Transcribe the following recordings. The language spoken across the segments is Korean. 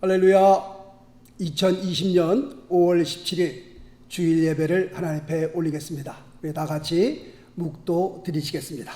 할렐루야. 2020년 5월 17일 주일 예배를 하나님 앞에 올리겠습니다. 우리 다 같이 묵도 드리시겠습니다.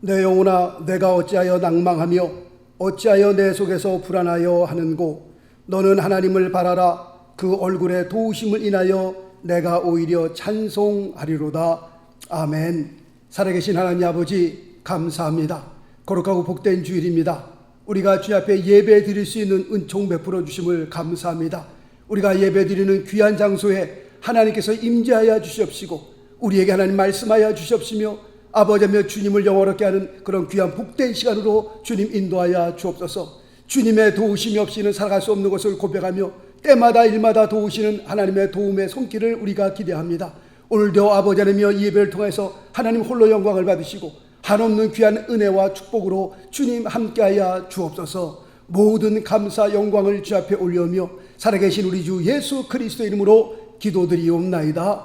내 영혼아, 내가 어찌하여 낭망하며 어찌하여 내 속에서 불안하여 하는고, 너는 하나님을 바라라. 그 얼굴의 도우심을 인하여 내가 오히려 찬송하리로다. 아멘. 살아계신 하나님 아버지, 감사합니다. 거룩하고 복된 주일입니다. 우리가 주 앞에 예배 드릴 수 있는 은총 베풀어 주심을 감사합니다. 우리가 예배 드리는 귀한 장소에 하나님께서 임재하여 주시옵시고, 우리에게 하나님 말씀하여 주시옵시며, 아버지며 주님을 영화롭게 하는 그런 귀한 복된 시간으로 주님 인도하여 주옵소서. 주님의 도우심이 없이는 살아갈 수 없는 것을 고백하며 때마다 일마다 도우시는 하나님의 도움의 손길을 우리가 기대합니다. 오늘도 아버지 하나님여 예배를 통해서 하나님 홀로 영광을 받으시고 한없는 귀한 은혜와 축복으로 주님 함께하여 주옵소서. 모든 감사 영광을 주 앞에 올려오며 살아계신 우리 주 예수 그리스도 이름으로 기도드리옵나이다.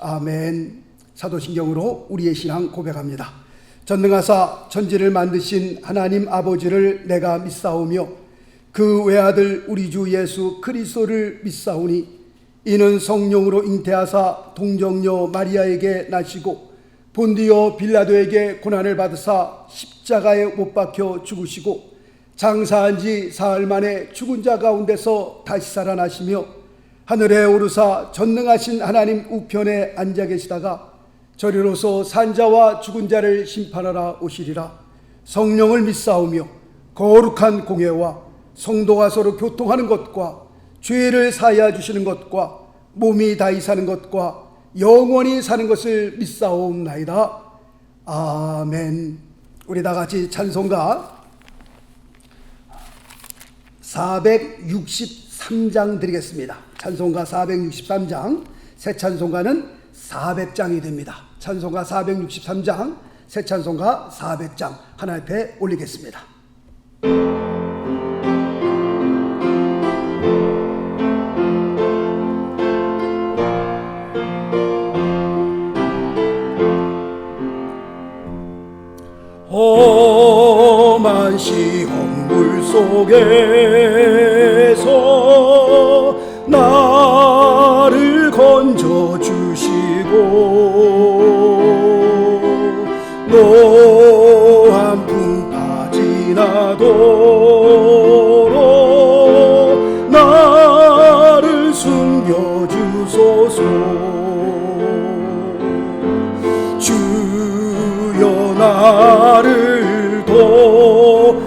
아멘. 사도신경으로 우리의 신앙 고백합니다. 전능하사 천지를 만드신 하나님 아버지를 내가 믿사오며 그 외아들 우리 주 예수 그리스도를 믿사오니, 이는 성령으로 잉태하사 동정녀 마리아에게 나시고 본디오 빌라도에게 고난을 받으사 십자가에 못 박혀 죽으시고 장사한 지 사흘 만에 죽은 자 가운데서 다시 살아나시며 하늘에 오르사 전능하신 하나님 우편에 앉아 계시다가 저리로서 산자와 죽은 자를 심판하러 오시리라. 성령을 믿사오며 거룩한 공예와 성도가 서로 교통하는 것과 죄를 사하여 주시는 것과 몸이 다히 사는 것과 영원히 사는 것을 믿사옵나이다. 아멘. 우리 다 같이 찬송가 463장 드리겠습니다. 찬송가 463장, 새 찬송가는 400장이 됩니다. 찬송가 463장, 새 찬송가 400장 하나님 앞에 올리겠습니다. 험한 시험 물 속에서 나를 건져주시고 노한 풍파 지나도록 나를 숨겨주소서. 주여 나를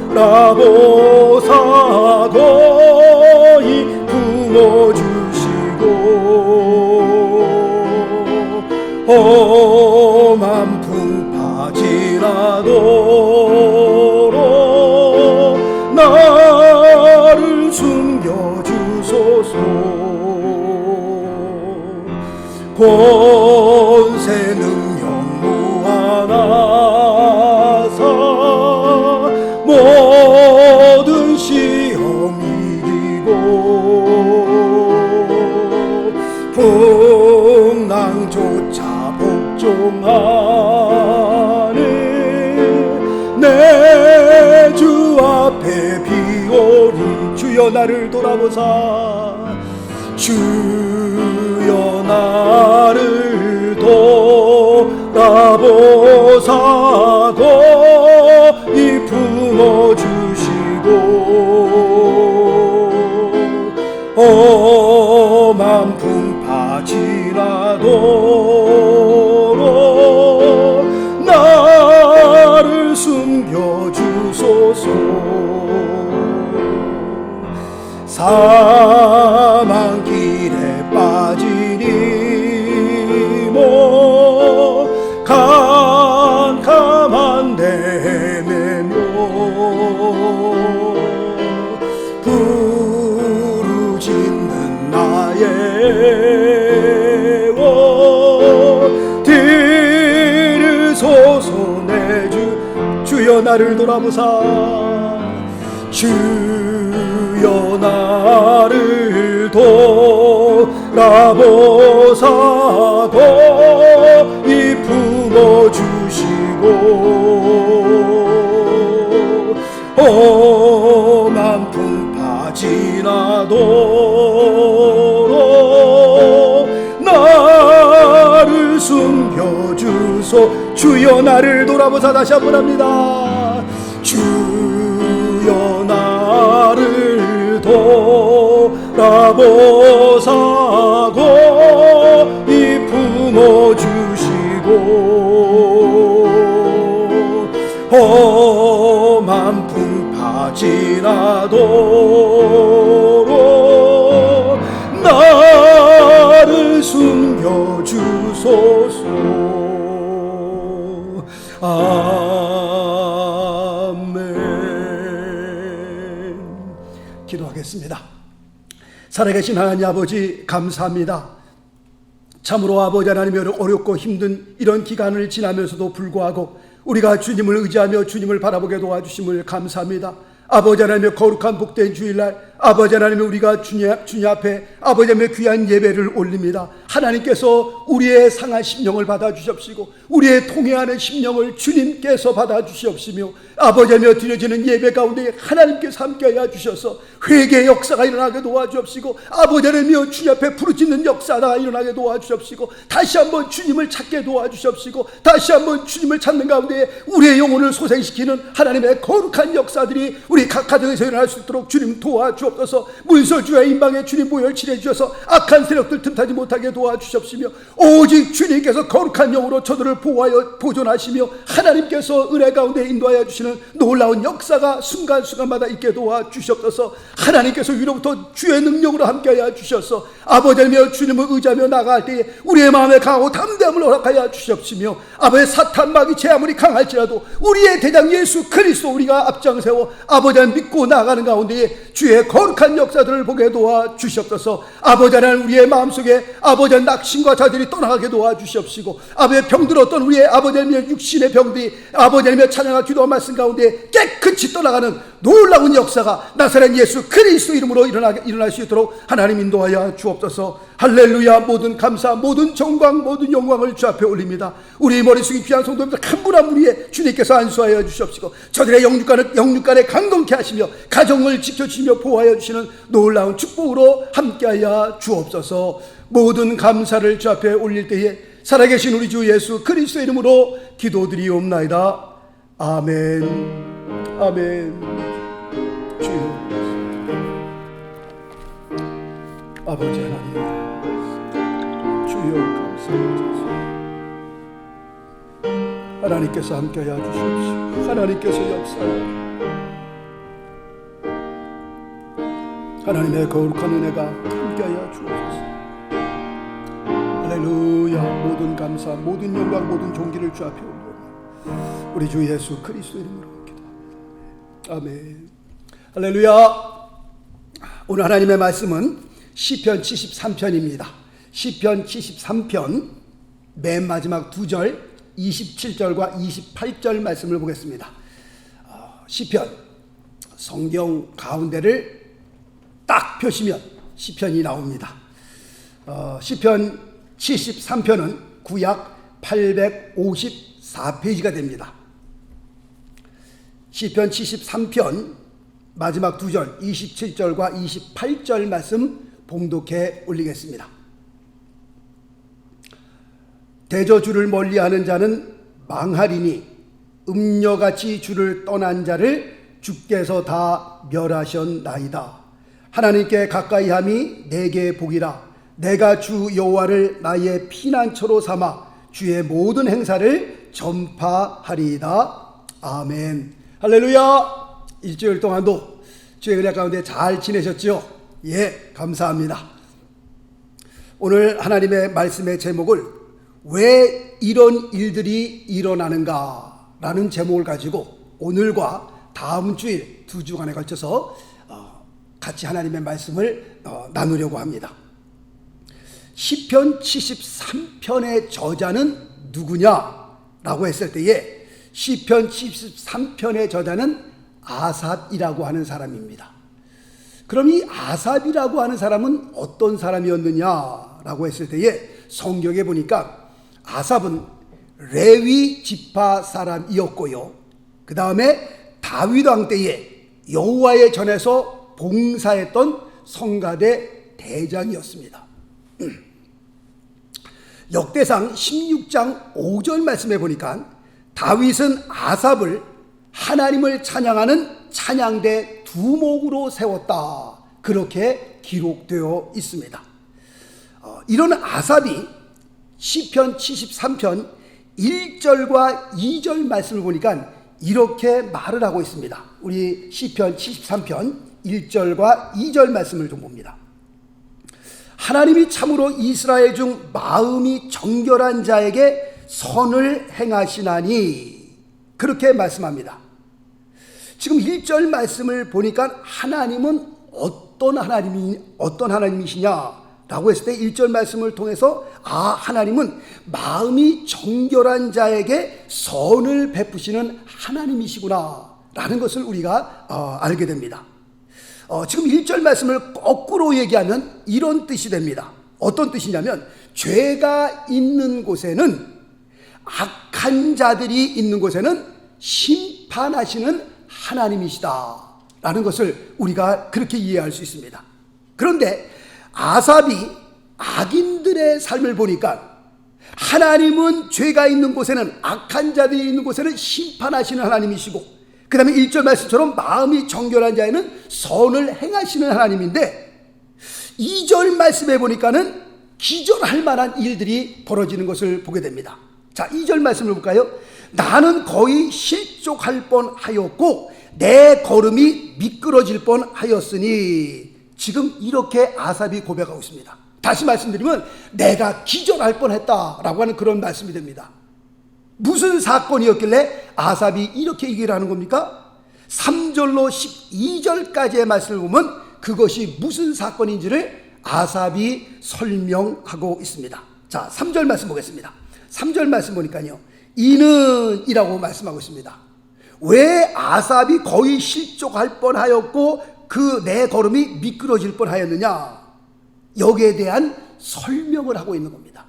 돌아보사 거의 품어주시고 험한 풍파 지나도록 나를 숨겨주소서. 권세 능력 무한하사 모든 시험 이기고 풍랑조차 복종하는 내 주 앞에 비오리. 주여 나를 돌아보사. 주여 나를 돌아보사 거의 품어주시고 험한 풍파 지나도록 나를 숨겨주소서. 사망 길에 빠지니 뭐 캄캄한 데매며 부르짖는 나 나를 돌아보사 주여 나를 돌아보사 고이 품어주시고 험한 풍파 지나도록 나를 숨겨주소 주여 나를 돌아보사 다시 한번 합니다. 주여 나를 돌아보사 고이 품어주시고 험한 풍파 지나도록 나를 숨겨주소서. 아멘. 기도하겠습니다. 살아계신 하나님 아버지 감사합니다. 참으로 아버지 하나님 어렵고 힘든 이런 기간을 지나면서도 불구하고 우리가 주님을 의지하며 주님을 바라보게 도와주심을 감사합니다. 아버지 하나님의 거룩한 복된 주일날 아버지 하나님의 우리가 주님 앞에 아버지 하나님의 귀한 예배를 올립니다. 하나님께서 우리의 상한 심령을 받아주시옵시고 우리의 통회하는 심령을 주님께서 받아주시옵시며 아버지 하나님의 드려지는 예배 가운데 하나님께서 함께하여 주셔서 회개의 역사가 일어나게 도와주옵시고 아버지 하나님의 주님 앞에 부르짖는 역사가 일어나게 도와주옵시고 다시 한번 주님을 찾게 도와주옵시고 다시 한번 주님을 찾는 가운데 우리의 영혼을 소생시키는 하나님의 거룩한 역사들이 우리 각 가정에서 일어날 수 있도록 주님 도와주옵소서. 문설주의 임방에 주님 보혈 칠해 주셔서 악한 세력들 틈타지 못하게 도와주시옵시며 오직 주님께서 거룩한 영으로 저들을 보호하여 보존하시며 하나님께서 은혜 가운데 인도하여 주시는 놀라운 역사가 순간순간마다 있게 도와주시옵소서. 하나님께서 위로부터 주의 능력으로 함께하여 주셔서 아버지 하나님여 주님을 의지하며 나아갈 때에 우리의 마음에 강하고 담대함을 허락하여 주시옵시며 아버지 사탄 마귀 제 아무리 강할지라도 우리의 대장 예수 그리스도 우리가 앞장세워 아버지 하나님 믿고 나아가는 가운데에 주의 거룩한 역사들을 보게 도와주시옵소서. 아버지 하나님 우리의 마음속에 아버지 하나님 낙심과 자들이 떠나가게 도와주시옵시고 아버지 병들었던 우리의 아버지 하나님의 육신의 병들이 아버지 하나님의 찬양과 기도와 말씀 가운데 깨끗이 떠나가는 놀라운 역사가 나사렛 예수 그리스도 이름으로 일어날 수 있도록 하나님 인도하여 주옵소서. 할렐루야. 모든 감사 모든 정광 모든 영광을 주 앞에 올립니다. 우리 머리 숙인 귀한 성도님들 한 분 한 분 위에 주님께서 안수하여 주시옵시고 저들의 영육간에 강건케 하시며 가정을 지켜주시며 보호하여 주시는 놀라운 축복으로 함께하여 주옵소서. 모든 감사를 주 앞에 올릴 때에 살아계신 우리 주 예수 그리스도 이름으로 기도드리옵나이다. 아멘. 아멘. 주여 아버지 하나님 주여 감사합니다. 하나님께서 함께하여 주십시오. 하나님께서 역사하여 하나님의 거룩한 은혜가 함께하여 주옵소서. 할렐루야. 모든 감사 모든 영광 모든 존귀를 주 앞에 올려 우리 주 예수 그리스도 이름으로 기도합니다. 아멘. 할렐루야. 오늘 하나님의 말씀은 시편 73편입니다. 시편 73편 맨 마지막 2절 27절과 28절 말씀을 보겠습니다. 시편 성경 가운데를 딱 펴시면 시편이 나옵니다. 시편 73편은 구약 854페이지가 됩니다. 시편 73편 마지막 2절 27절과 28절 말씀 봉독해 올리겠습니다. 대저 주를 멀리하는 자는 망하리니 음녀같이 주를 떠난 자를 주께서 다 멸하셨나이다. 하나님께 가까이함이 내게 복이라. 내가 주 여호와를 나의 피난처로 삼아 주의 모든 행사를 전파하리이다. 아멘. 할렐루야. 일주일 동안도 주의 은혜 가운데 잘 지내셨죠? 예, 감사합니다. 오늘 하나님의 말씀의 제목을 왜 이런 일들이 일어나는가 라는 제목을 가지고 오늘과 다음 주일 2주간에 걸쳐서 같이 하나님의 말씀을 나누려고 합니다. 시편 73편의 저자는 누구냐라고 했을 때에 시편 73편의 저자는 아삽이라고 하는 사람입니다. 그럼 이 아삽이라고 하는 사람은 어떤 사람이었느냐라고 했을 때에 성경에 보니까 아삽은 레위 지파 사람이었고요. 그 다음에 다윗 왕 때에 여호와의 전에서 봉사했던 성가대 대장이었습니다. 역대상 16장 5절 말씀에 보니까 다윗은 아삽을 하나님을 찬양하는 찬양대 두목으로 세웠다, 그렇게 기록되어 있습니다. 이런 아삽이 시편 73편 1절과 2절 말씀을 보니까 이렇게 말을 하고 있습니다. 우리 시편 73편 1절과 2절 말씀을 좀 봅니다. 하나님이 참으로 이스라엘 중 마음이 정결한 자에게 선을 행하시나니, 그렇게 말씀합니다. 지금 1절 말씀을 보니까 하나님은 어떤 하나님이시냐라고 했을 때 1절 말씀을 통해서 하나님은 마음이 정결한 자에게 선을 베푸시는 하나님이시구나 라는 것을 우리가 알게 됩니다. 지금 1절 말씀을 거꾸로 얘기하면 이런 뜻이 됩니다. 어떤 뜻이냐면, 죄가 있는 곳에는, 악한 자들이 있는 곳에는 심판하시는 하나님이시다 라는 것을 우리가 그렇게 이해할 수 있습니다. 그런데 아삽이 악인들의 삶을 보니까 하나님은 죄가 있는 곳에는, 악한 자들이 있는 곳에는 심판하시는 하나님이시고, 그 다음에 1절 말씀처럼 마음이 정결한 자에는 선을 행하시는 하나님인데, 2절 말씀에 보니까는 기절할 만한 일들이 벌어지는 것을 보게 됩니다. 자, 2절 말씀을 볼까요? 나는 거의 실족할 뻔하였고 내 걸음이 미끄러질 뻔하였으니, 지금 이렇게 아삽이 고백하고 있습니다. 다시 말씀드리면 내가 기절할 뻔했다라고 하는 그런 말씀이 됩니다. 무슨 사건이었길래 아삽이 이렇게 얘기를 하는 겁니까? 3절로 12절까지의 말씀을 보면 그것이 무슨 사건인지를 아삽이 설명하고 있습니다. 자, 3절 말씀 보겠습니다. 3절 말씀 보니까요, 이는 이라고 말씀하고 있습니다. 왜 아삽이 거의 실족할 뻔하였고 그 내 걸음이 미끄러질 뻔하였느냐, 여기에 대한 설명을 하고 있는 겁니다.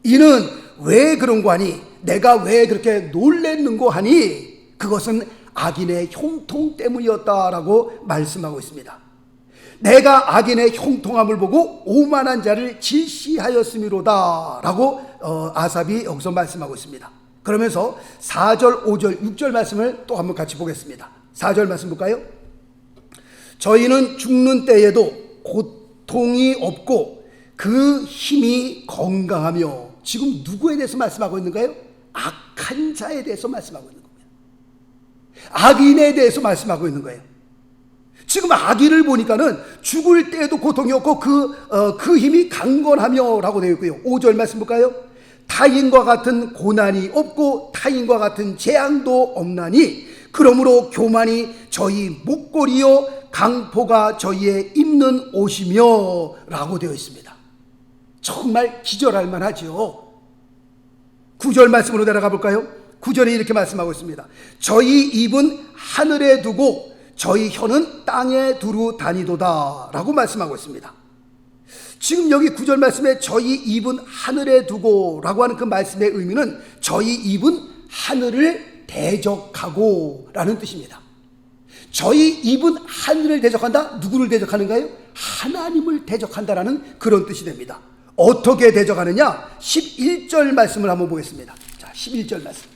이는 왜 그런 거 하니, 내가 왜 그렇게 놀랬는고 하니, 그것은 악인의 형통 때문이었다라고 말씀하고 있습니다. 내가 악인의 형통함을 보고 오만한 자를 질시하였음이로다 라고 아삽이 여기서 말씀하고 있습니다. 그러면서 4절, 5절, 6절 말씀을 또 한번 같이 보겠습니다. 4절 말씀 볼까요? 저희는 죽는 때에도 고통이 없고 그 힘이 건강하며, 지금 누구에 대해서 말씀하고 있는가요? 악한 자에 대해서 말씀하고 있는 겁니다. 악인에 대해서 말씀하고 있는 거예요. 지금 악인을 보니까는 죽을 때에도 고통이 없고 그 힘이 강건하며 라고 되어 있고요. 5절 말씀 볼까요? 타인과 같은 고난이 없고 타인과 같은 재앙도 없나니, 그러므로 교만이 저희 목걸이요 강포가 저희의 입는 옷이며 라고 되어 있습니다. 정말 기절할 만하죠. 9절 말씀으로 내려가 볼까요? 9절에 이렇게 말씀하고 있습니다. 저희 입은 하늘에 두고 저희 혀는 땅에 두루 다니도다 라고 말씀하고 있습니다. 지금 여기 9절 말씀에 저희 입은 하늘에 두고 라고 하는 그 말씀의 의미는 저희 입은 하늘을 대적하고 라는 뜻입니다. 저희 입은 하늘을 대적한다? 누구를 대적하는가요? 하나님을 대적한다라는 그런 뜻이 됩니다. 어떻게 대적하느냐? 11절 말씀을 한번 보겠습니다. 자, 11절 말씀.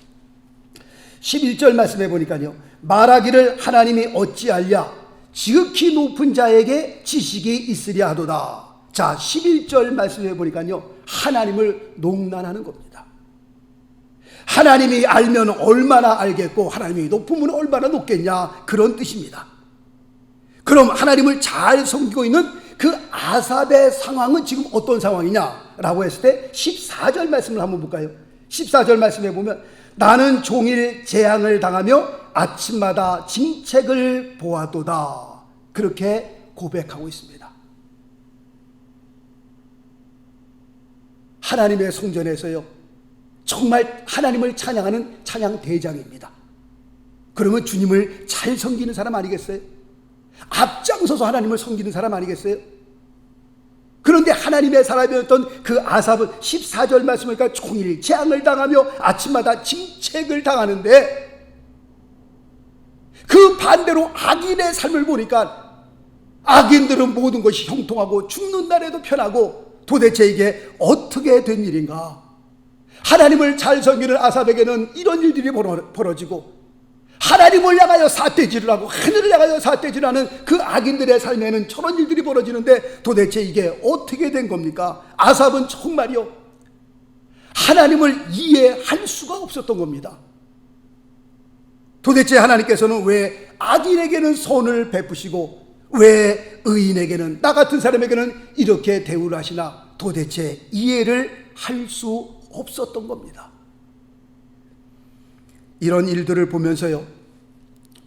11절 말씀에 보니까요, 말하기를 하나님이 어찌알랴, 지극히 높은 자에게 지식이 있으랴 하도다. 자, 11절 말씀에 보니까요, 하나님을 농난하는 겁니다. 하나님이 알면 얼마나 알겠고 하나님이 높으면 얼마나 높겠냐, 그런 뜻입니다. 그럼 하나님을 잘 섬기고 있는 그 아삽의 상황은 지금 어떤 상황이냐라고 했을 때 14절 말씀을 한번 볼까요? 14절 말씀에 보면 나는 종일 재앙을 당하며 아침마다 징책을 보아도다, 그렇게 고백하고 있습니다. 하나님의 성전에서요, 정말 하나님을 찬양하는 찬양 대장입니다. 그러면 주님을 잘 섬기는 사람 아니겠어요? 앞장서서 하나님을 섬기는 사람 아니겠어요? 그런데 하나님의 사람이었던 그 아삽은 14절 말씀이니까 종일 재앙을 당하며 아침마다 징책을 당하는데, 그 반대로 악인의 삶을 보니까 악인들은 모든 것이 형통하고 죽는 날에도 편하고, 도대체 이게 어떻게 된 일인가? 하나님을 잘 섬기는 아삽에게는 이런 일들이 벌어지고, 하나님을 향하여 삿대질을 하고 하늘을 향하여 삿대질을 하는 그 악인들의 삶에는 저런 일들이 벌어지는데, 도대체 이게 어떻게 된 겁니까? 아삽은 정말요, 하나님을 이해할 수가 없었던 겁니다. 도대체 하나님께서는 왜 악인에게는 선을 베푸시고 왜 의인에게는, 나 같은 사람에게는 이렇게 대우를 하시나, 도대체 이해를 할 수 없었던 겁니다. 이런 일들을 보면서요,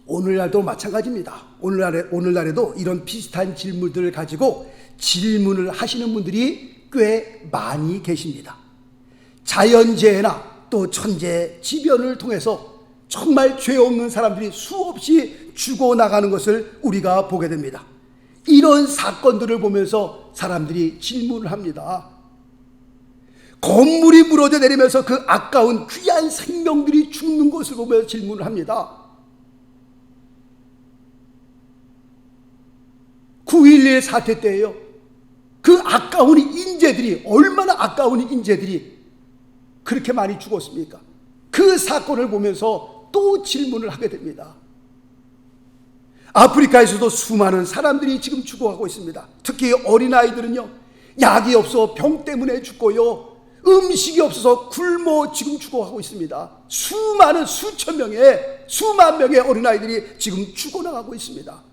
오늘날도 마찬가지입니다. 오늘날에도 이런 비슷한 질문들을 가지고 질문을 하시는 분들이 꽤 많이 계십니다. 자연재해나 또 천재지변을 통해서 정말 죄 없는 사람들이 수없이 죽어나가는 것을 우리가 보게 됩니다. 이런 사건들을 보면서 사람들이 질문을 합니다. 건물이 무너져 내리면서 그 아까운 귀한 생명들이 죽는 것을 보면서 질문을 합니다. 9.11 사태 때예요. 그 아까운 인재들이, 얼마나 아까운 인재들이 그렇게 많이 죽었습니까? 그 사건을 보면서 또 질문을 하게 됩니다. 아프리카에서도 수많은 사람들이 지금 죽어가고 있습니다. 특히 어린아이들은요, 약이 없어 병 때문에 죽고요, 음식이 없어서 굶어 지금 죽어가고 있습니다. 수만 명의 어린아이들이 지금 죽어나가고 있습니다.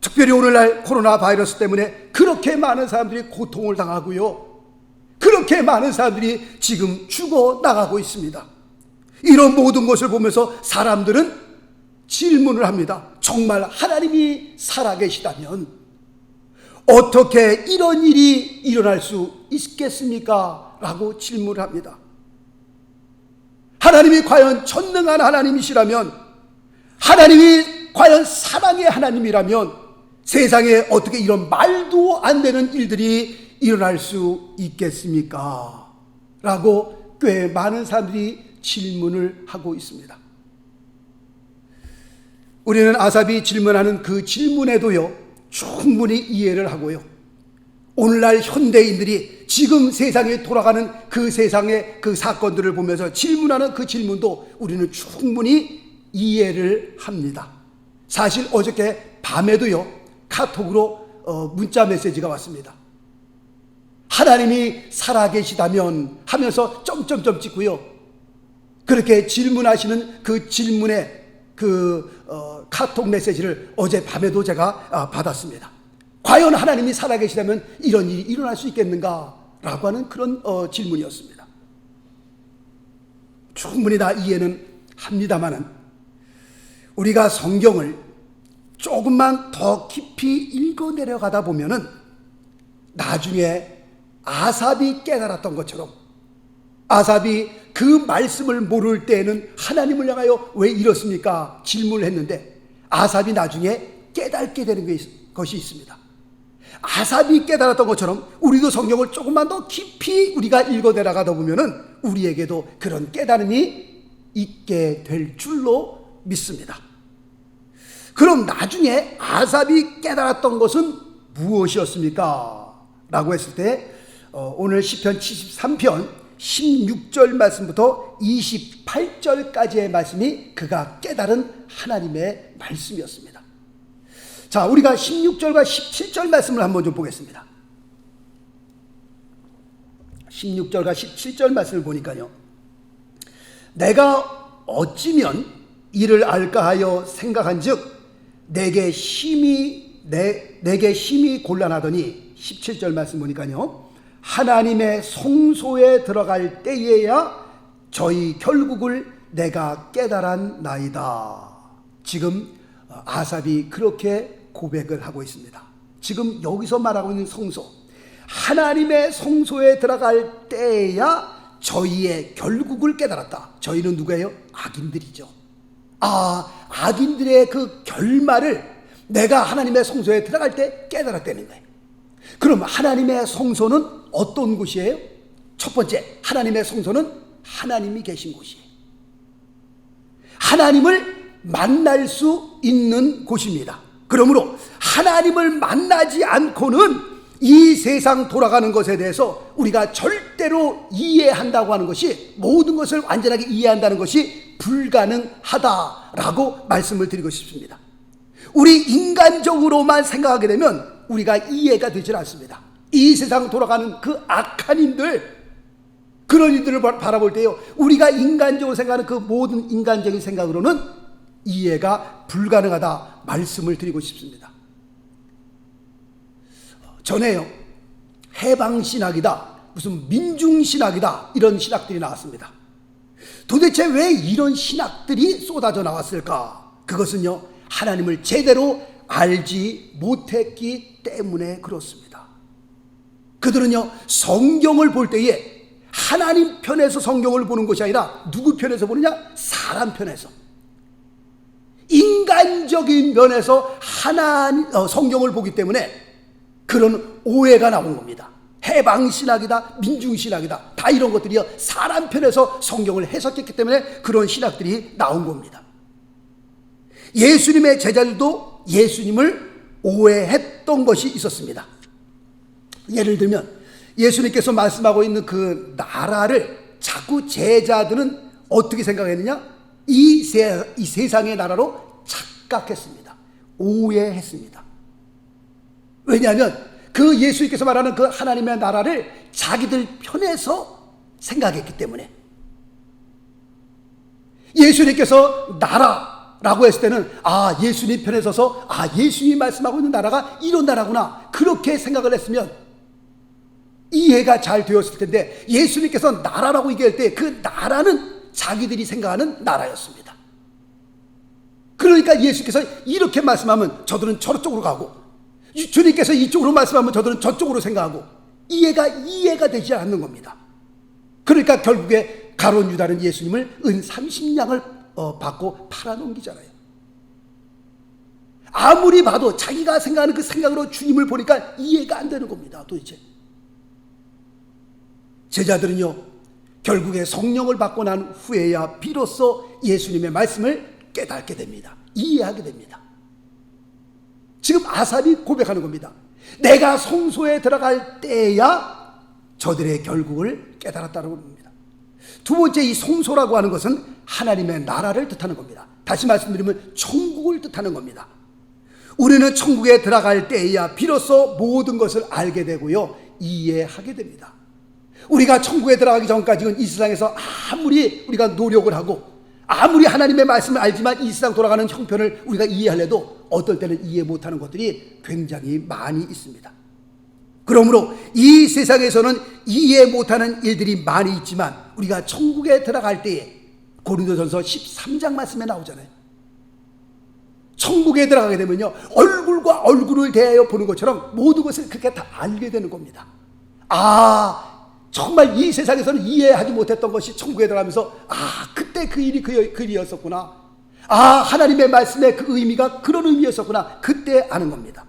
특별히 오늘날 코로나 바이러스 때문에 그렇게 많은 사람들이 고통을 당하고요, 그렇게 많은 사람들이 지금 죽어나가고 있습니다. 이런 모든 것을 보면서 사람들은 질문을 합니다. 정말 하나님이 살아계시다면 어떻게 이런 일이 일어날 수 있겠습니까? 라고 질문을 합니다. 하나님이 과연 전능한 하나님이시라면, 하나님이 과연 사랑의 하나님이라면 세상에 어떻게 이런 말도 안 되는 일들이 일어날 수 있겠습니까? 라고 꽤 많은 사람들이 질문을 하고 있습니다. 우리는 아삽이 질문하는 그 질문에도요, 충분히 이해를 하고요, 오늘날 현대인들이 지금 세상에 돌아가는 그 세상의 그 사건들을 보면서 질문하는 그 질문도 우리는 충분히 이해를 합니다. 사실 어저께 밤에도요, 카톡으로 문자 메시지가 왔습니다. 하나님이 살아계시다면 하면서 점점점 찍고요, 그렇게 질문하시는 그 질문에 카톡 메시지를 어제 밤에도 제가 받았습니다. 과연 하나님이 살아계시다면 이런 일이 일어날 수 있겠는가? 라고 하는 그런 질문이었습니다. 충분히 다 이해는 합니다만은, 우리가 성경을 조금만 더 깊이 읽어 내려가다 보면은 나중에 아삽이 깨달았던 것처럼, 아삽이 그 말씀을 모를 때에는 하나님을 향하여 왜 이렇습니까? 질문을 했는데 아삽이 나중에 깨닫게 되는 것이 있습니다. 아삽이 깨달았던 것처럼 우리도 성경을 조금만 더 깊이 우리가 읽어 내려가다 보면은 우리에게도 그런 깨달음이 있게 될 줄로 믿습니다. 그럼 나중에 아삽이 깨달았던 것은 무엇이었습니까? 라고 했을 때 오늘 시편 73편 16절 말씀부터 28절까지의 말씀이 그가 깨달은 하나님의 말씀이었습니다. 자, 우리가 16절과 17절 말씀을 한번 좀 보겠습니다. 16절과 17절 말씀을 보니까요, 내가 어찌면 이를 알까 하여 생각한즉 내게 심히 곤란하더니, 17절 말씀 보니까요, 하나님의 성소에 들어갈 때에야 저희 결국을 내가 깨달았나이다. 지금 아삽이 그렇게 고백을 하고 있습니다. 지금 여기서 말하고 있는 성소, 하나님의 성소에 들어갈 때에야 저희의 결국을 깨달았다. 저희는 누구예요? 악인들이죠. 악인들의 그 결말을 내가 하나님의 성소에 들어갈 때 깨달았다는 거예요. 그럼 하나님의 성소는 어떤 곳이에요? 첫 번째, 하나님의 성소는 하나님이 계신 곳이에요. 하나님을 만날 수 있는 곳입니다. 그러므로 하나님을 만나지 않고는 이 세상 돌아가는 것에 대해서 우리가 절대로 이해한다고 하는 것이, 모든 것을 완전하게 이해한다는 것이 불가능하다라고 말씀을 드리고 싶습니다. 우리 인간적으로만 생각하게 되면 우리가 이해가 되질 않습니다. 이 세상 돌아가는 그 악한 인들, 그런 이들을 바라볼 때요, 우리가 인간적으로 생각하는 그 모든 인간적인 생각으로는 이해가 불가능하다 말씀을 드리고 싶습니다. 전에요, 해방신학이다, 무슨 민중신학이다, 이런 신학들이 나왔습니다. 도대체 왜 이런 신학들이 쏟아져 나왔을까? 그것은요, 하나님을 제대로 알지 못했기 때문에 그렇습니다. 그들은요, 성경을 볼 때에 하나님 편에서 성경을 보는 것이 아니라 누구 편에서 보느냐? 사람 편에서, 인간적인 면에서 성경을 보기 때문에 그런 오해가 나온 겁니다. 해방신학이다, 민중신학이다, 다 이런 것들이요, 사람 편에서 성경을 해석했기 때문에 그런 신학들이 나온 겁니다. 예수님의 제자들도 예수님을 오해했던 것이 있었습니다. 예를 들면 예수님께서 말씀하고 있는 그 나라를 자꾸 제자들은 어떻게 생각했느냐? 이 세상의 나라로 착각했습니다. 오해했습니다. 왜냐하면 그 예수님께서 말하는 그 하나님의 나라를 자기들 편에서 생각했기 때문에. 예수님께서 나라라고 했을 때는 예수님 편에 서서 예수님이 말씀하고 있는 나라가 이런 나라구나, 그렇게 생각을 했으면 이해가 잘 되었을 텐데, 예수님께서 나라라고 얘기할 때 그 나라는 자기들이 생각하는 나라였습니다. 그러니까 예수께서 이렇게 말씀하면 저들은 저쪽으로 가고, 주님께서 이쪽으로 말씀하면 저들은 저쪽으로 생각하고, 이해가 되지 않는 겁니다. 그러니까 결국에 가룟 유다는 예수님을 은 30냥을 받고 팔아넘기잖아요. 아무리 봐도 자기가 생각하는 그 생각으로 주님을 보니까 이해가 안 되는 겁니다. 도대체 제자들은요, 결국에 성령을 받고 난 후에야 비로소 예수님의 말씀을 깨닫게 됩니다. 이해하게 됩니다. 지금 아삽이 고백하는 겁니다. 내가 성소에 들어갈 때야 저들의 결국을 깨달았다는 겁니다. 두 번째, 이 성소라고 하는 것은 하나님의 나라를 뜻하는 겁니다. 다시 말씀드리면 천국을 뜻하는 겁니다. 우리는 천국에 들어갈 때야 비로소 모든 것을 알게 되고요, 이해하게 됩니다. 우리가 천국에 들어가기 전까지는 이 세상에서 아무리 우리가 노력을 하고 아무리 하나님의 말씀을 알지만 이 세상 돌아가는 형편을 우리가 이해하려도 어떨 때는 이해 못하는 것들이 굉장히 많이 있습니다. 그러므로 이 세상에서는 이해 못하는 일들이 많이 있지만 우리가 천국에 들어갈 때에 고린도전서 13장 말씀에 나오잖아요. 천국에 들어가게 되면요, 얼굴과 얼굴을 대하여 보는 것처럼 모든 것을 그렇게 다 알게 되는 겁니다. 정말 이 세상에서는 이해하지 못했던 것이 천국에 들어가면서 그때 그 일이 그 일이었었구나, 하나님의 말씀의 그 의미가 그런 의미였었구나, 그때 아는 겁니다.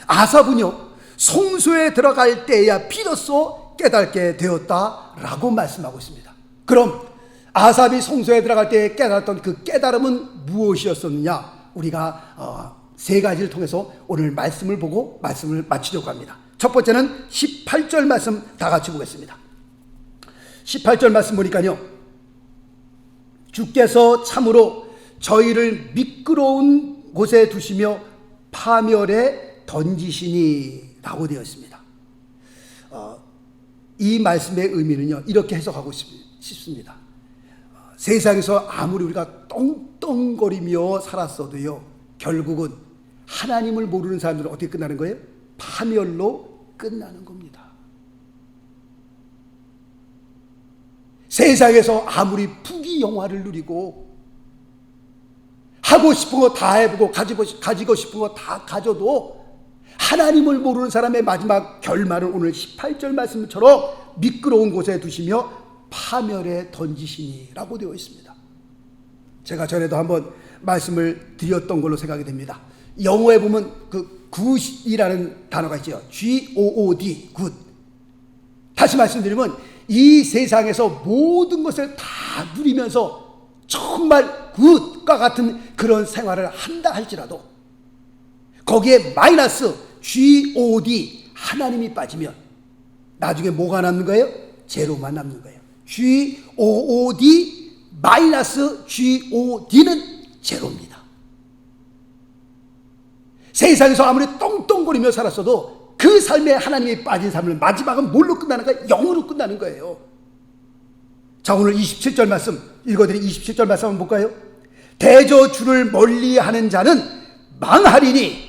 아삽은요, 성소에 들어갈 때야 비로소 깨닫게 되었다라고 말씀하고 있습니다. 그럼 아삽이 성소에 들어갈 때 깨달았던 그 깨달음은 무엇이었었느냐? 우리가 세 가지를 통해서 오늘 말씀을 보고 말씀을 마치려고 합니다. 첫 번째는 18절 말씀 다 같이 보겠습니다. 18절 말씀 보니까요, 주께서 참으로 저희를 미끄러운 곳에 두시며 파멸에 던지시니 라고 되어 있습니다. 이 말씀의 의미는요, 이렇게 해석하고 싶습니다. 세상에서 아무리 우리가 떵떵거리며 살았어도요, 결국은 하나님을 모르는 사람들은 어떻게 끝나는 거예요? 파멸로 끝나는 겁니다. 세상에서 아무리 부귀영화를 누리고 하고 싶은 거 다 해보고 가지고 싶은 거 다 가져도 하나님을 모르는 사람의 마지막 결말은 오늘 18절 말씀처럼 미끄러운 곳에 두시며 파멸에 던지시니 라고 되어 있습니다. 제가 전에도 한번 말씀을 드렸던 걸로 생각이 됩니다. 영어에 보면 그 good이라는 단어가 있죠. G-O-O-D, good. 다시 말씀드리면 이 세상에서 모든 것을 다 누리면서 정말 굿과 같은 그런 생활을 한다 할지라도 거기에 마이너스 G-O-D 하나님이 빠지면 나중에 뭐가 남는 거예요? 제로만 남는 거예요. G-O-O-D 마이너스 G-O-D는 제로입니다. 세상에서 아무리 똥똥거리며 살았어도 그 삶에 하나님이 빠진 삶을 마지막은 뭘로 끝나는 거예요? 영으로 끝나는 거예요. 자, 오늘 27절 말씀 읽어드린 27절 말씀 한번 볼까요? 대저 주를 멀리하는 자는 망하리니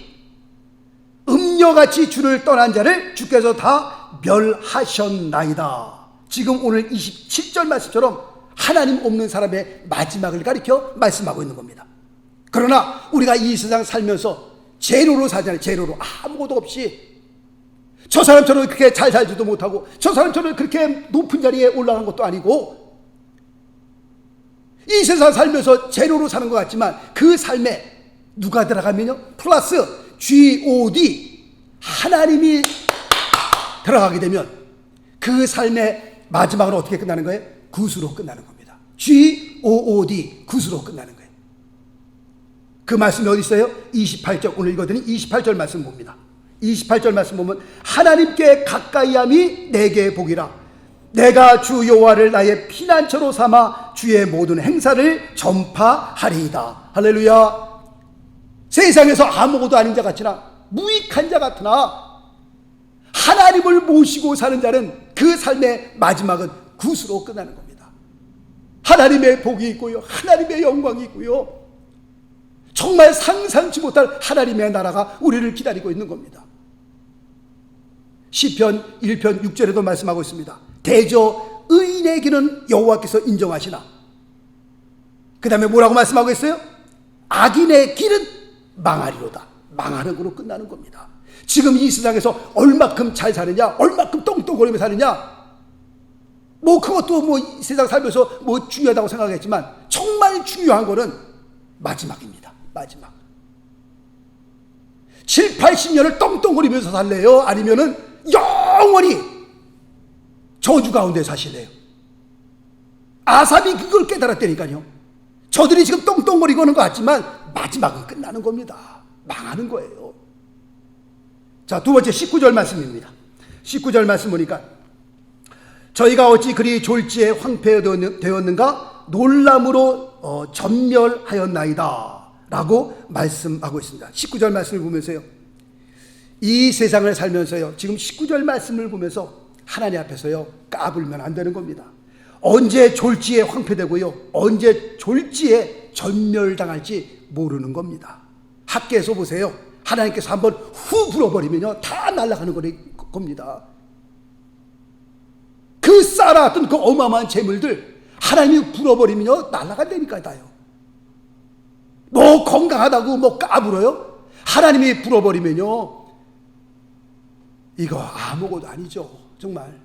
음녀같이 주를 떠난 자를 주께서 다 멸하셨나이다. 지금 오늘 27절 말씀처럼 하나님 없는 사람의 마지막을 가리켜 말씀하고 있는 겁니다. 그러나 우리가 이 세상 살면서 제로로 살잖아요. 제로로 아무것도 없이 저 사람처럼 그렇게 잘 살지도 못하고 저 사람처럼 그렇게 높은 자리에 올라간 것도 아니고 이 세상 살면서 제로로 사는 것 같지만 그 삶에 누가 들어가면요? 플러스 G-O-D 하나님이 들어가게 되면 그 삶의 마지막은 어떻게 끝나는 거예요? 굿으로 끝나는 겁니다. G-O-O-D 굿으로 끝나는 거예요. 그 말씀이 어디 있어요? 28절 오늘 읽어드린 28절 말씀 봅니다. 28절 말씀 보면 하나님께 가까이함이 내게 복이라. 내가 주 여호와를 나의 피난처로 삼아 주의 모든 행사를 전파하리이다. 할렐루야. 세상에서 아무것도 아닌 자 같으나 무익한 자 같으나 하나님을 모시고 사는 자는 그 삶의 마지막은 굿으로 끝나는 겁니다. 하나님의 복이 있고요, 하나님의 영광이 있고요, 정말 상상치 못할 하나님의 나라가 우리를 기다리고 있는 겁니다. 시편 1편 6절에도 말씀하고 있습니다. 대저 의인의 길은 여호와께서 인정하시나. 그 다음에 뭐라고 말씀하고 있어요? 악인의 길은 망하리로다. 망하는 거로 끝나는 겁니다. 지금 이 세상에서 얼마큼 잘 사느냐, 얼마큼 똥똥거리며 사느냐, 뭐 그것도 뭐 세상 살면서 뭐 중요하다고 생각했지만 정말 중요한 거는 마지막입니다. 마지막. 7, 80년을 똥똥거리면서 살래요? 아니면은 영원히 저주 가운데 사실래요? 아삽이 그걸 깨달았다니까요. 저들이 지금 똥똥거리고 하는 것 같지만 마지막은 끝나는 겁니다. 망하는 거예요. 자, 두 번째 19절 말씀입니다. 19절 말씀 보니까 저희가 어찌 그리 졸지에 황폐되었는가 놀람으로 전멸하였나이다 라고 말씀하고 있습니다. 19절 말씀을 보면서요, 이 세상을 살면서요, 지금 19절 말씀을 보면서 하나님 앞에서요 까불면 안 되는 겁니다. 언제 졸지에 황폐되고요, 언제 졸지에 전멸당할지 모르는 겁니다. 학계에서 보세요. 하나님께서 한번 후 불어버리면요 다 날아가는 겁니다. 그 쌓아놨던 그 어마어마한 재물들 하나님이 불어버리면요 날아간다니까요. 다요. 뭐 건강하다고 뭐 까불어요? 하나님이 불어버리면요 이거 아무것도 아니죠. 정말.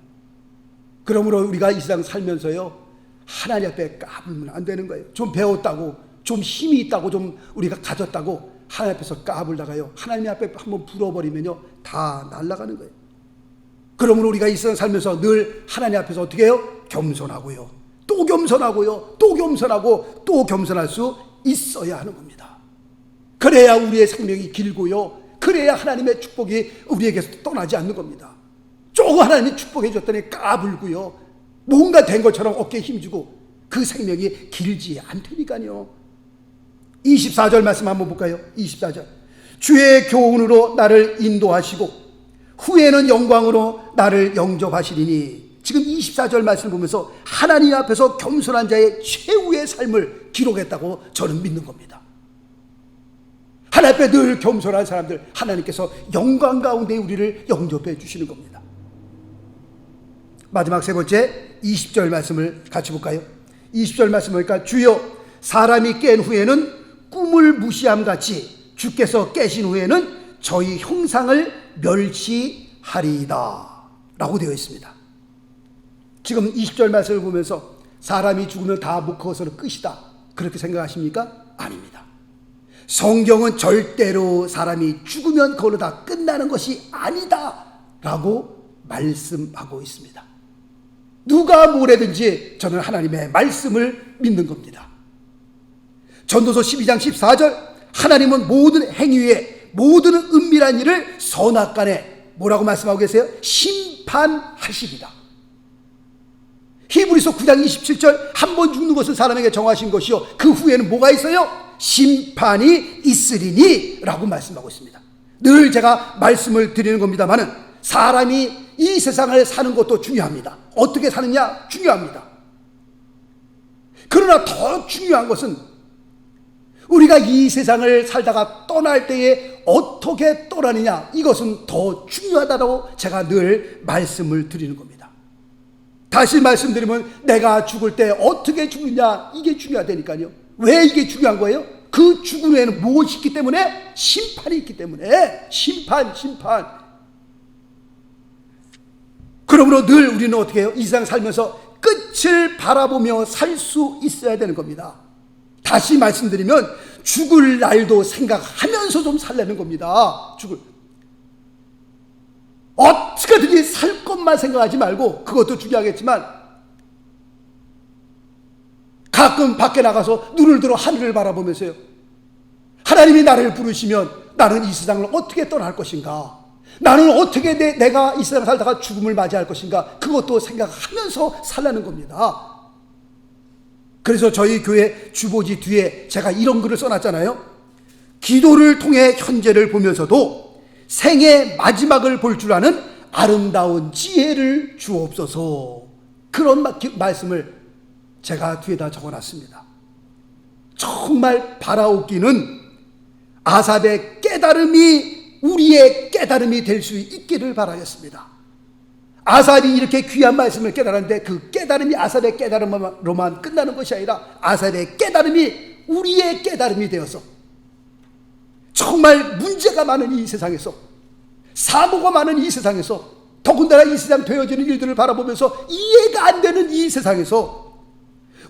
그러므로 우리가 이 세상 살면서요 하나님 앞에 까불면 안 되는 거예요. 좀 배웠다고, 좀 힘이 있다고, 좀 우리가 가졌다고 하나님 앞에서 까불다가요 하나님 앞에 한번 불어버리면요 다 날아가는 거예요. 그러므로 우리가 이 세상 살면서 늘 하나님 앞에서 어떻게 해요? 겸손하고요, 또 겸손하고요, 또 겸손하고 또 겸손할 수 있어야 하는 겁니다. 그래야 우리의 생명이 길고요, 그래야 하나님의 축복이 우리에게서 떠나지 않는 겁니다. 조금 하나님이 축복해 줬더니 까불고요, 뭔가 된 것처럼 어깨에 힘주고 그 생명이 길지 않다니까요. 24절 말씀 한번 볼까요? 24절. 주의 교훈으로 나를 인도하시고 후에는 영광으로 나를 영접하시리니. 지금 24절 말씀을 보면서 하나님 앞에서 겸손한 자의 최후의 삶을 기록했다고 저는 믿는 겁니다. 하나님 앞에 늘 겸손한 사람들 하나님께서 영광 가운데 우리를 영접해 주시는 겁니다. 마지막 세 번째 20절 말씀을 같이 볼까요? 20절 말씀 보니까 주여 사람이 깬 후에는 꿈을 무시함같이 주께서 깨신 후에는 저희 형상을 멸시하리이다 라고 되어 있습니다. 지금 20절 말씀을 보면서 사람이 죽으면 다 그것으로 끝이다 그렇게 생각하십니까? 아닙니다. 성경은 절대로 사람이 죽으면 그걸로 다 끝나는 것이 아니다 라고 말씀하고 있습니다. 누가 뭐래든지 저는 하나님의 말씀을 믿는 겁니다. 전도서 12장 14절 하나님은 모든 행위에 모든 은밀한 일을 선악간에 뭐라고 말씀하고 계세요? 심판하시리라. 히브리서 9장 27절 한 번 죽는 것은 사람에게 정하신 것이요 그 후에는 뭐가 있어요? 심판이 있으리니 라고 말씀하고 있습니다. 늘 제가 말씀을 드리는 겁니다만은 사람이 이 세상을 사는 것도 중요합니다. 어떻게 사느냐 중요합니다. 그러나 더 중요한 것은 우리가 이 세상을 살다가 떠날 때에 어떻게 떠나느냐 이것은 더 중요하다고 제가 늘 말씀을 드리는 겁니다. 다시 말씀드리면 내가 죽을 때 어떻게 죽느냐 이게 중요하다니까요. 왜 이게 중요한 거예요? 그 죽음에는 무엇이 있기 때문에? 심판이 있기 때문에. 심판. 그러므로 늘 우리는 어떻게 해요? 이 세상 살면서 끝을 바라보며 살 수 있어야 되는 겁니다. 다시 말씀드리면 죽을 날도 생각하면서 좀 살라는 겁니다. 어떻게든지 살 것만 생각하지 말고 그것도 중요하겠지만 가끔 밖에 나가서 눈을 들어 하늘을 바라보면서요 하나님이 나를 부르시면 나는 이 세상을 어떻게 떠날 것인가, 나는 어떻게 내가 이 세상을 살다가 죽음을 맞이할 것인가 그것도 생각하면서 살라는 겁니다. 그래서 저희 교회 주보지 뒤에 제가 이런 글을 써놨잖아요. 기도를 통해 현재를 보면서도 생의 마지막을 볼 줄 아는 아름다운 지혜를 주옵소서. 그런 말씀을 제가 뒤에다 적어놨습니다. 정말 바라옵기는 아삽의 깨달음이 우리의 깨달음이 될 수 있기를 바라겠습니다. 아삽이 이렇게 귀한 말씀을 깨달았는데 그 깨달음이 아삽의 깨달음으로만 끝나는 것이 아니라 아삽의 깨달음이 우리의 깨달음이 되어서 정말 문제가 많은 이 세상에서, 사고가 많은 이 세상에서, 더군다나 이 세상 되어지는 일들을 바라보면서 이해가 안 되는 이 세상에서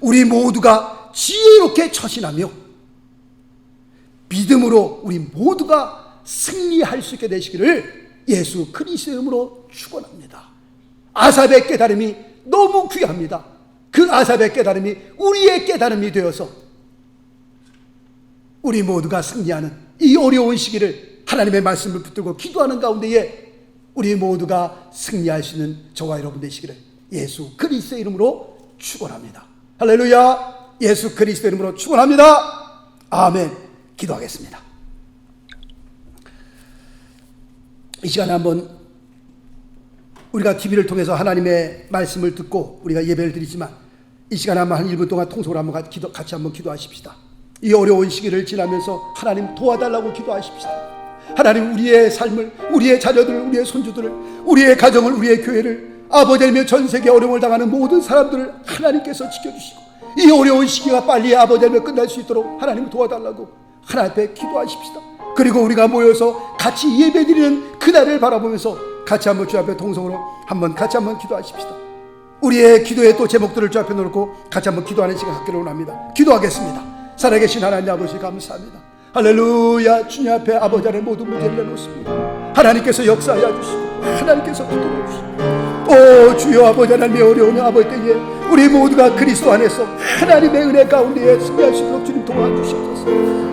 우리 모두가 지혜롭게 처신하며 믿음으로 우리 모두가 승리할 수 있게 되시기를 예수 그리스도의 이름으로 축원합니다. 아삽의 깨달음이 너무 귀합니다. 그 아삽의 깨달음이 우리의 깨달음이 되어서 우리 모두가 승리하는 이 어려운 시기를 하나님의 말씀을 붙들고 기도하는 가운데에 우리 모두가 승리할 수 있는 저와 여러분 되시기를 예수 그리스도의 이름으로 축원합니다. 할렐루야. 예수 그리스도의 이름으로 축원합니다. 아멘. 기도하겠습니다. 이 시간에 한번 우리가 TV를 통해서 하나님의 말씀을 듣고 우리가 예배를 드리지만 이 시간에 한번 한 1분 동안 통속으로 한번 같이 한번 기도하십시다. 이 어려운 시기를 지나면서 하나님 도와달라고 기도하십시다. 하나님 우리의 삶을, 우리의 자녀들을, 우리의 손주들을, 우리의 가정을, 우리의 교회를, 아버지며 전 세계 어려움을 당하는 모든 사람들을 하나님께서 지켜주시고 이 어려운 시기가 빨리 아버지며 끝날 수 있도록 하나님 도와달라고 하나님 앞에 기도하십시다. 그리고 우리가 모여서 같이 예배드리는 그날을 바라보면서 같이 한번 주 앞에 동성으로 같이 한번 기도하십시다. 우리의 기도의 또 제목들을 주 앞에 놓고 같이 한번 기도하는 시간 갖기를 원합니다. 기도하겠습니다. 살아계신 하나님 아버지 감사합니다. 할렐루야. 주님 앞에 아버지 안에 모든 문제를 내놓습니다. 하나님께서 역사하여 주시고 하나님께서 붙들어 주시고 오 주여 아버지 하나님의 어려운 아버지 때에 우리 모두가 그리스도 안에서 하나님의 은혜 가운데에 승리할 수 있도록 주님 도와주시옵소서.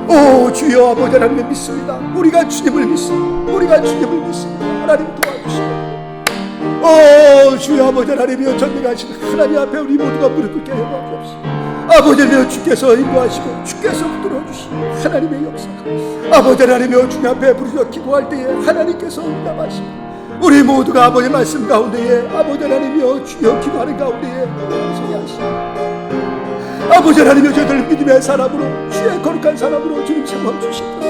오 주여 아버지 하나님을 믿습니다. 우리가 주님을 믿습니다. 우리가 주님을 믿습니다. 하나님 도와주시고 오 주여 아버지 하나님이여 전능하신 하나님 앞에 우리 모두가 무릎 꿇게 하여 주옵소서. 아버지여 주께서 인도하시고 주께서 붙들어 주시고 하나님의 역사가 아버지 하나님이여 주님 앞에 부르짖어 기도할 때에 하나님께서 응답하시고 우리 모두가 아버지 말씀 가운데에 아버지 하나님이여 주여 기도하는 가운데에 소리 하시고 아버지 하나님이여 저희들 믿음의 사람으로 주의 거룩한 사람으로 주님 세워주시옵소서.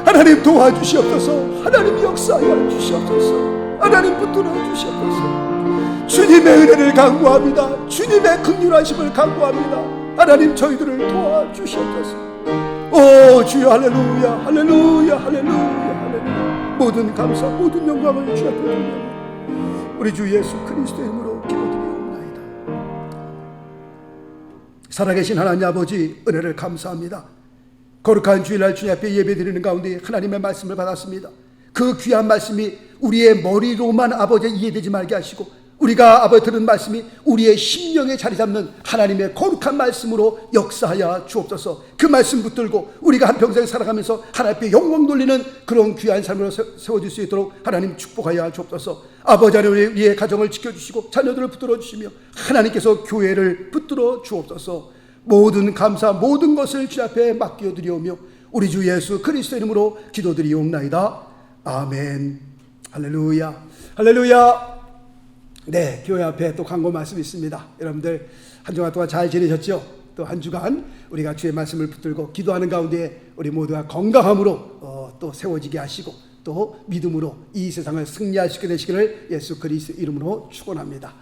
하나님 도와주시옵소서. 하나님 역사하여 주시옵소서. 하나님 붙들어 주시옵소서. 주님의 은혜를 간구합니다. 주님의 긍휼하심을 간구합니다. 하나님 저희들을 도와주시옵소서. 오 주여 할렐루야 할렐루야 할렐루야 할렐루야. 모든 감사 모든 영광을 주 앞에 드리며 우리 주 예수 그리스도의 이름으로 기도드리옵나이다. 살아계신 하나님 아버지, 은혜를 감사합니다. 거룩한 주일날 주님 앞에 예배드리는 가운데 하나님의 말씀을 받았습니다. 그 귀한 말씀이 우리의 머리로만 아버지 이해되지 말게 하시고, 우리가 아버지 들은 말씀이 우리의 심령에 자리 잡는 하나님의 거룩한 말씀으로 역사하여 주옵소서. 그 말씀 붙들고 우리가 한평생 살아가면서 하나님 앞에 영광 돌리는 그런 귀한 삶으로 세워질 수 있도록 하나님 축복하여 주옵소서. 아버지 하나님, 우리의 가정을 지켜주시고 자녀들을 붙들어 주시며 하나님께서 교회를 붙들어 주옵소서. 모든 감사 모든 것을 주 앞에 맡겨드리오며 우리 주 예수 그리스도 이름으로 기도드리옵나이다. 아멘. 할렐루야, 할렐루야. 네, 교회 앞에 또 광고 말씀이 있습니다. 여러분들 한 주간 동안 잘 지내셨죠? 또 한 주간 우리가 주의 말씀을 붙들고 기도하는 가운데 우리 모두가 건강함으로 또 세워지게 하시고 또 믿음으로 이 세상을 승리할 수 있게 되시기를 예수 그리스도 이름으로 축원합니다.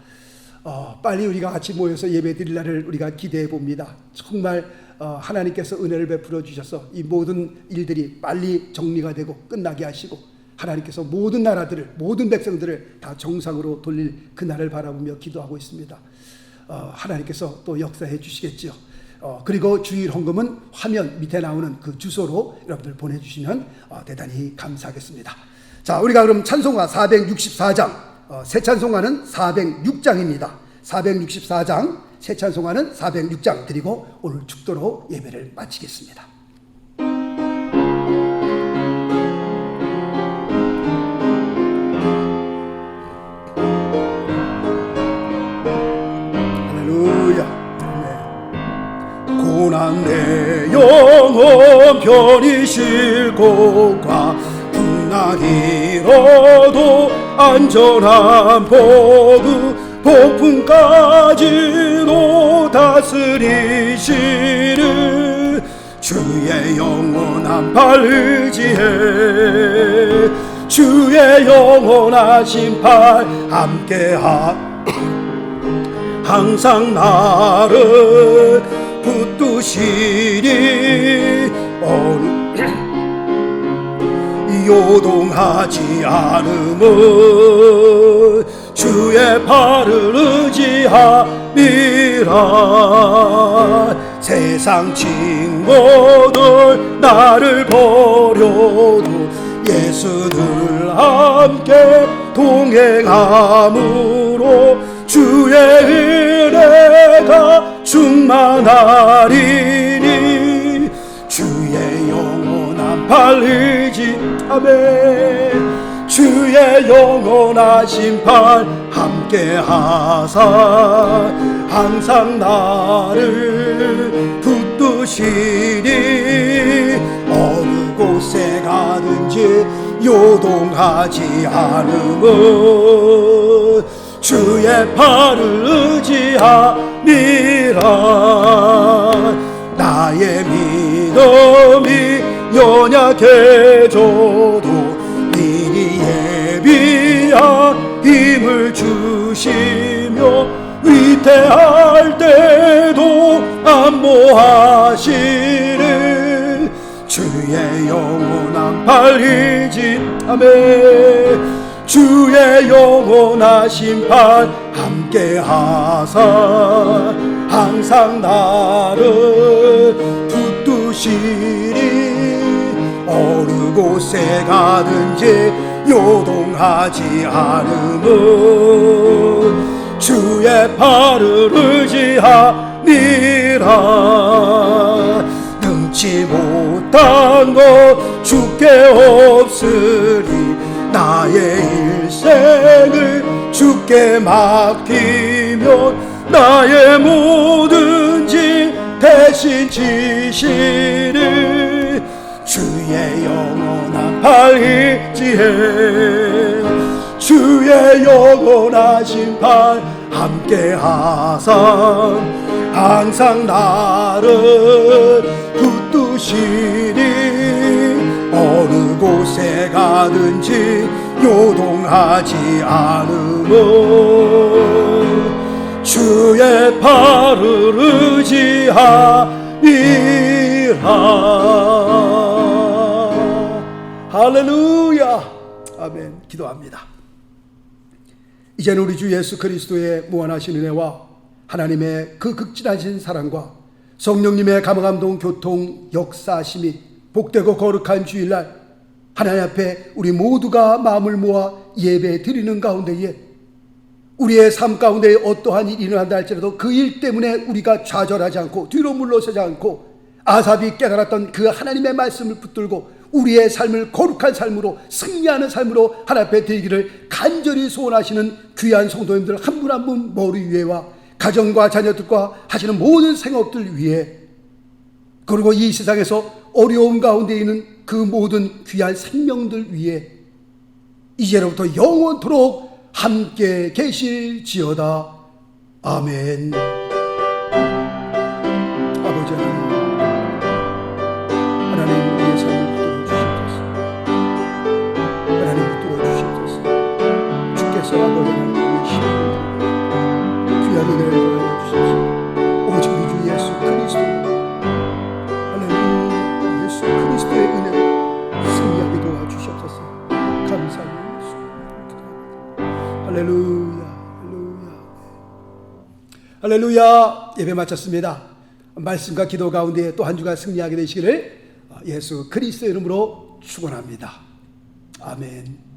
빨리 우리가 같이 모여서 예배 드릴 날을 우리가 기대해 봅니다. 정말 하나님께서 은혜를 베풀어 주셔서 이 모든 일들이 빨리 정리가 되고 끝나게 하시고 하나님께서 모든 나라들을 모든 백성들을 다 정상으로 돌릴 그날을 바라보며 기도하고 있습니다. 하나님께서 또 역사해 주시겠지요. 그리고 주일 헌금은 화면 밑에 나오는 그 주소로 여러분들 보내주시면 대단히 감사하겠습니다. 자, 우리가 그럼 찬송가 464장, 새 찬송가는 406장입니다. 464장, 새 찬송가는 406장 드리고 오늘 축도로 예배를 마치겠습니다. 고난 내 영혼 편히 쉴 곳과 풍랑이로도 안전한 포구 폭풍까지도 다스리시는 주의 영원한 팔 의지해 주의 영원하신 팔 함께하 항상 나를 붙드시니 요동하지 않음은 주의 팔을 의지함이라. 세상 친구들 나를 버려도 예수 늘 함께 동행함으로 주의 은혜가 충만하리니 주의 영원한 팔 의지 아멘. 주의 영원하신 팔 함께하사 항상 나를 붙드시니 어느 곳에 가든지 요동하지 않음은 주의 팔을 의지함이라. 나의 믿음이 연약해져도 미리 예비한 힘을 주시며 위태할 때도 안보하시는 주의 영원한 팔 의지 아멘. 주의 영원하신 팔 함께하사 항상 나를 붙드시니 어느 곳에 가든지 요동하지 않음은 주의 팔을 의지함이라. 능치 못한 것 주께 없으리 나의 일생을 주께 맡기면 나의 모든 짐 대신 지시는 주의 영원한 팔 의지해 주의 영원하신 팔 함께하사 항상 나를 붙드시니 어느 곳에 가든지 요동하지 않음은 주의 팔을 의지함이라. 할렐루야. 아멘. 기도합니다. 이제는 우리 주 예수 그리스도의 무한하신 은혜와 하나님의 그 극진하신 사랑과 성령님의 감화감동 교통 역사심이 복되고 거룩한 주일날 하나님 앞에 우리 모두가 마음을 모아 예배 드리는 가운데에 우리의 삶 가운데 어떠한 일이 일어난다 할지라도 그 일 때문에 우리가 좌절하지 않고 뒤로 물러서지 않고 아삽이 깨달았던 그 하나님의 말씀을 붙들고 우리의 삶을 거룩한 삶으로 승리하는 삶으로 하나님 앞에 드리기를 간절히 소원하시는 귀한 성도님들 한 분 한 분 머리 위에와 가정과 자녀들과 하시는 모든 생업들 위에, 그리고 이 세상에서 어려움 가운데 있는 그 모든 귀한 생명들 위에 이제로부터 영원토록 함께 계실지어다. 아멘. 아버지 하나님, 우리의 삶을 붙들어 주시옵소서. 하나님 붙들어 주시옵소서. 주께서 아버지 하나님 우리의 힘을 귀한 은혜를 더하여 주시옵소서. 오직 우리 주 예수 그리스도, 할렐루야, 예수 그리스도의 은혜로 승리하게 도와주시옵소서. 감사합니다. 예수. 할렐루야, 할렐루야, 할렐루야. 예배 마쳤습니다. 말씀과 기도 가운데 또 한 주간 승리하게 되시기를 예수 그리스도의 이름으로 축원합니다. 아멘.